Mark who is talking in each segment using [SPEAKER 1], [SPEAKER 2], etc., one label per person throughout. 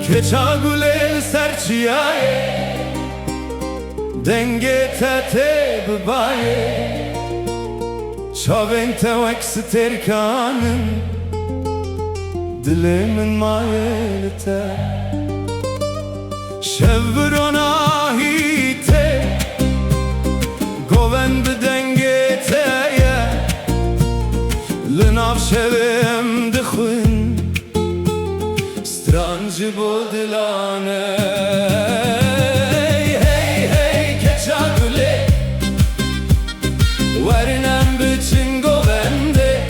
[SPEAKER 1] Keçagule serçiyaye Denge tete bibaye Çavên tewek sterkanın Dilimin mayeli te Şevvrona hite Goven bi denge teye Linav şevim dixwin Strancı bu dilane Hey hey keçagule Verinem bütün govende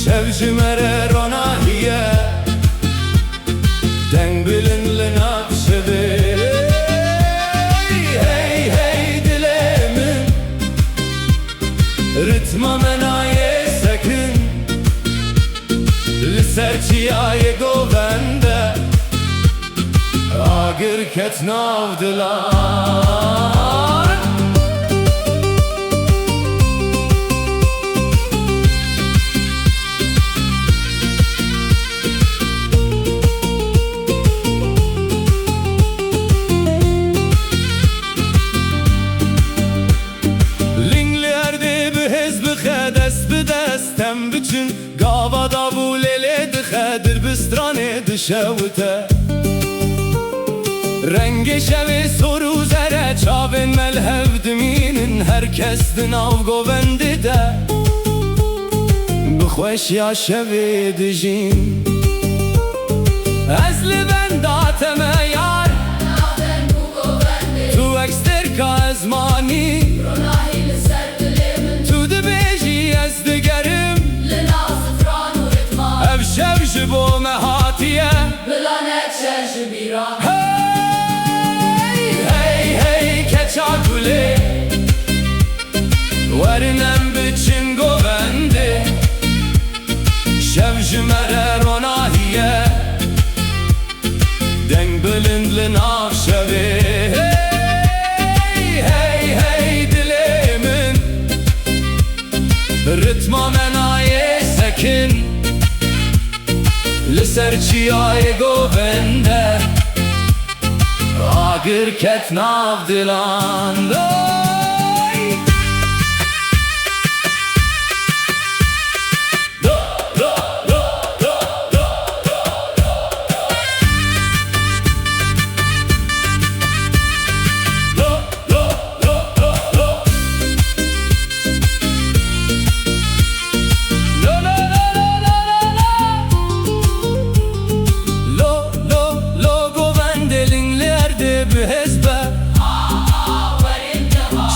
[SPEAKER 1] Şevci merer ona hiye Deng bilinli nakşevi Hey hey dilemin Ritma menaye sekin Li serçiyaye govende Agir ket navdilar Lingli erdi bi hezbi xedes bi destem bütün Gava davulele dixedir bistrane dişevte Rengi şevi soru zere çavên melhev dimînin Herkes di nav govendi de Bi xweşiya şevê dijîn Ez li benda te me yar Tu eksterka ezmanî Tu dibêjî ez digerim Ev şev ji bo me hatiye Hey hey hey keçagule Verinem biçin govendi Şev ji merer ona hiye Deng bilindli nav şevi Hey hey hey dilimin Ritma menaye sekin Li serçiyaye govende Agir ket navdilan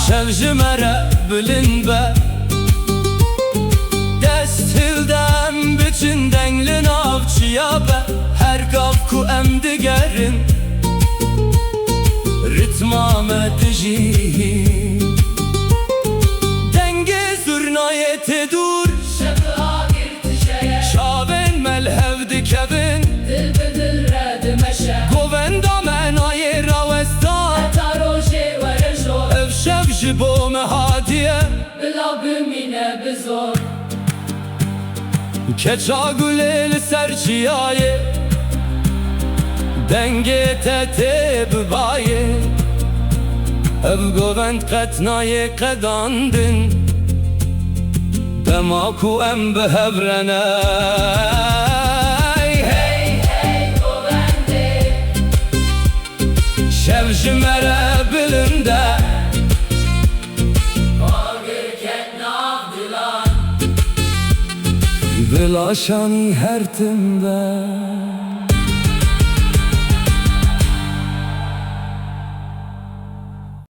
[SPEAKER 1] Şevji mere bilin be Dest hildem bütün denglin avçıya be Her gav ku em digerin Ritma me dijîn Denge zurnayete dur Şavên melhev dikevin Dil bi dil re dimeşe Govenda menaye rawestan Ev şev ji bo me hatiye Bila bimîne bi zor Keçagule li serçiyaye Denge tete bibaye Ev govend qet naye qedandin Dema ku em bihevrene Hey hey govendi Şev ji mere bilinde Bilaşani her timde